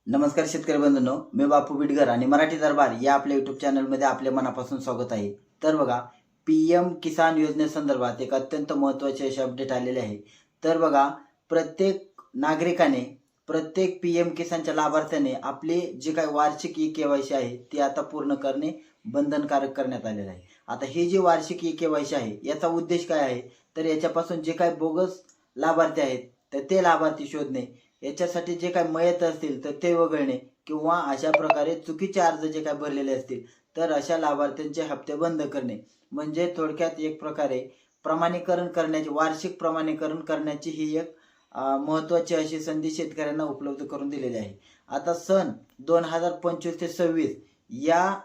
नमस्कार शेतकरी बंधूंनो, मी बापू बिडगर आणि मराठी दरबार या आपल्या युट्यूब चॅनलमध्ये आपले मनापासून स्वागत आहे। तर बघा, पीएम किसान योजनेसंदर्भात एक अत्यंत महत्त्वाचे असे अपडेट आलेले आहे। तर बघा, प्रत्येक नागरिकाने प्रत्येक पीएम किसानच्या लाभार्थ्याने आपली जी काही वार्षिक ई-केवायसी आहे ती आता पूर्ण करणे बंधनकारक करण्यात आलेले आहे। आता ही जी वार्षिक ई-केवायसी आहे याचा उद्देश काय आहे, तर याच्यापासून जे काही बोगस लाभार्थी आहेत तर ते लाभार्थी शोधणे, याच्यासाठी जे काही मयत असतील तर ते वगळणे किंवा अशा प्रकारे चुकीचे अर्ज जे काही भरलेले असतील तर अशा लाभार्थ्यांचे हप्ते बंद करणे, म्हणजे थोडक्यात एक प्रकारे प्रमाणीकरण करण्याची, वार्षिक प्रमाणीकरण करण्याची ही एक महत्त्वाची अशी संधी शेतकऱ्यांना उपलब्ध करून दिलेली आहे। आता सन 2025 ते 26 या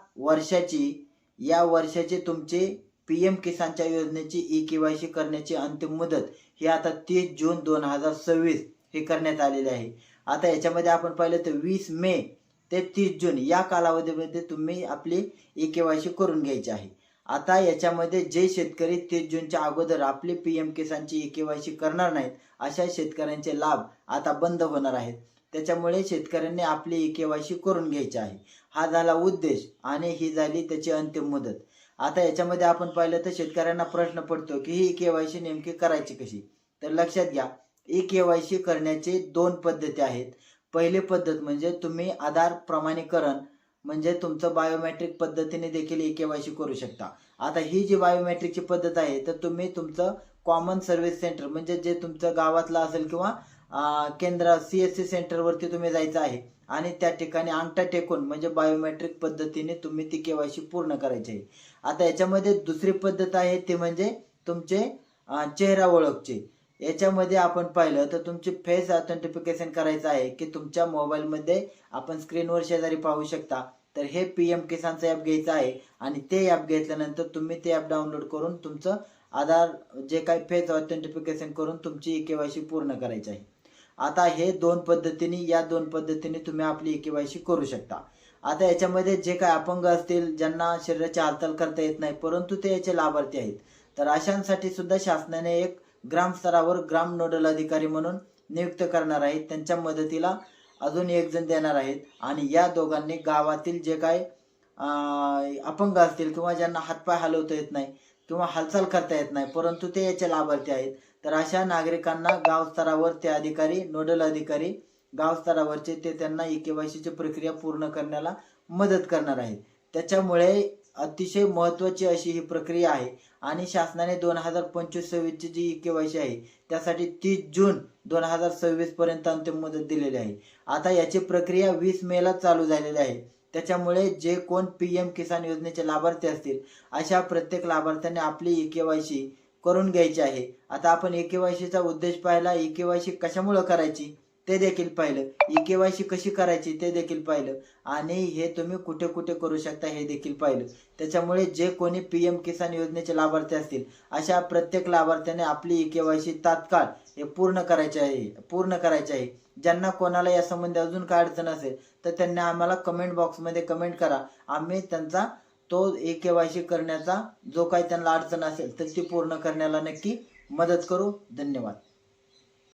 वर्षाची तुमची पीएम किसानच्या योजनेची ई-केवायसी करण्याची अंतिम मुदत ही आता 30 जून 2026 हे करण्यात आलेले आहे। आता याच्यामध्ये आपण पाहिलं तर 20 मे ते 30 जून या कालावधीमध्ये तुम्ही आपली ई-केवायसी करून घ्यायची आहे। आता याच्यामध्ये जे शेतकरी 30 जूनच्या अगोदर आपली पीएम किसानची ई-केवायसी करणार नाहीत अशा शेतकऱ्यांचे लाभ आता बंद होणार आहेत। त्याच्यामुळे शेतकऱ्यांनी आपली ई-केवायसी करून घ्यायची आहे। हा झाला उद्देश आणि ही झाली त्याची अंतिम मुदत। आता याच्यामध्ये आपण पाहिलं तर शेतकऱ्यांना प्रश्न पडतो की ही ई-केवायसी नेमकी करायची कशी, तर लक्षात घ्या, ई-केवायसी करण्याचे 2 पद्धती आहेत। पहिली पद्धत म्हणजे तुम्ही आधार प्रमाणीकरण म्हणजे तुमचं बायोमेट्रिक पद्धतीने देखील ई-केवायसी करू शकता। आता ही जी बायोमेट्रिकची पद्धत आहे तर तुम्ही तुमचं कॉमन सर्व्हिस सेंटर म्हणजे जे तुमचं गावातलं असेल किंवा केंद्र CSC सेंटरवरती तुम्ही जायचं आहे आणि त्या ठिकाणी अंगठा टेकून म्हणजे बायोमेट्रिक पद्धतीने तुम्ही ती केवायसी पूर्ण करायची आहे। आता याच्यामध्ये दुसरी पद्धत आहे ती म्हणजे तुमचे चेहरा ओळखचे। याच्यामध्ये आपण पाहिलं तर तुमची फेस ऑथेंटिफिकेशन करायचं आहे की तुमच्या मोबाईलमध्ये आपण स्क्रीनवर शेजारी पाहू शकता, तर हे पीएम किसानचं ॲप घ्यायचं आहे आणि ते ॲप घेतल्यानंतर तुम्ही ते ॲप डाउनलोड करून तुमचं आधार जे काही फेस ऑथेंटिफिकेशन करून तुमची ई-केवायसी पूर्ण करायची आहे। आता हे 2 पद्धतीने तुम्ही आपली ई-केवायसी करू शकता। आता याच्यामध्ये जे काही अपंग असतील, ज्यांना शरीराची हालचाल करता येत नाही परंतु ते याचे लाभार्थी आहेत, तर अशांसाठी सुद्धा शासनाने एक ग्रामस्तरावर ग्राम नोडल अधिकारी म्हणून नियुक्त करणार आहेत। त्यांच्या मदतीला अजून एक जण देणार आहेत आणि या दोघांनी गावातील जे काही अपंग असतील किंवा ज्यांना हातपाय हलवता येत नाही किंवा हालचाल करता येत नाही परंतु ते याचे लाभार्थी आहेत, तर अशा नागरिकांना गाव स्तरावर ते अधिकारी, नोडल अधिकारी गाव स्तरावरचे ते त्यांना ई-केवायसीची प्रक्रिया पूर्ण करण्याला मदत करणार आहेत। त्याच्यामुळे अतिशय महत्त्वाची अशी ही प्रक्रिया आहे आणि शासनाने 2025-26 ची जी ई-केवायसी आहे त्यासाठी 30 जून 2026 पर्यंत अंतिम मुदत दिलेली आहे। आता याची प्रक्रिया 20 मेला चालू झालेली आहे। त्याच्यामुळे जे कोण पीएम किसान योजनेचे लाभार्थी असतील अशा प्रत्येक लाभार्थ्यांनी आपली ई-केवायसी करून घ्यायची आहे। आता आपण ई-केवायसीचा उद्देश पाहिला, ई-केवायसी कशामुळे करायची ते देखील पाहिलं, ई-केवायसी कशी करायची ते देखील पाहिलं आणि हे तुम्ही कुठे कुठे करू शकता हे देखील पाहिलं। त्याच्यामुळे जे कोणी पीएम किसान योजनेचे लाभार्थी असतील अशा प्रत्येक लाभार्थ्याने आपली ई-केवायसी तात्काळ हे पूर्ण करायचे आहे। ज्यांना कोणाला या संबंधी अजून काय अडचण असेल तर त्यांनी आम्हाला कमेंट बॉक्समध्ये कमेंट करा, आम्ही त्यांचा तो ई-केवायसी करण्याचा जो काही त्यांना अडचण असेल तर ती पूर्ण करण्याला नक्की मदत करू। धन्यवाद।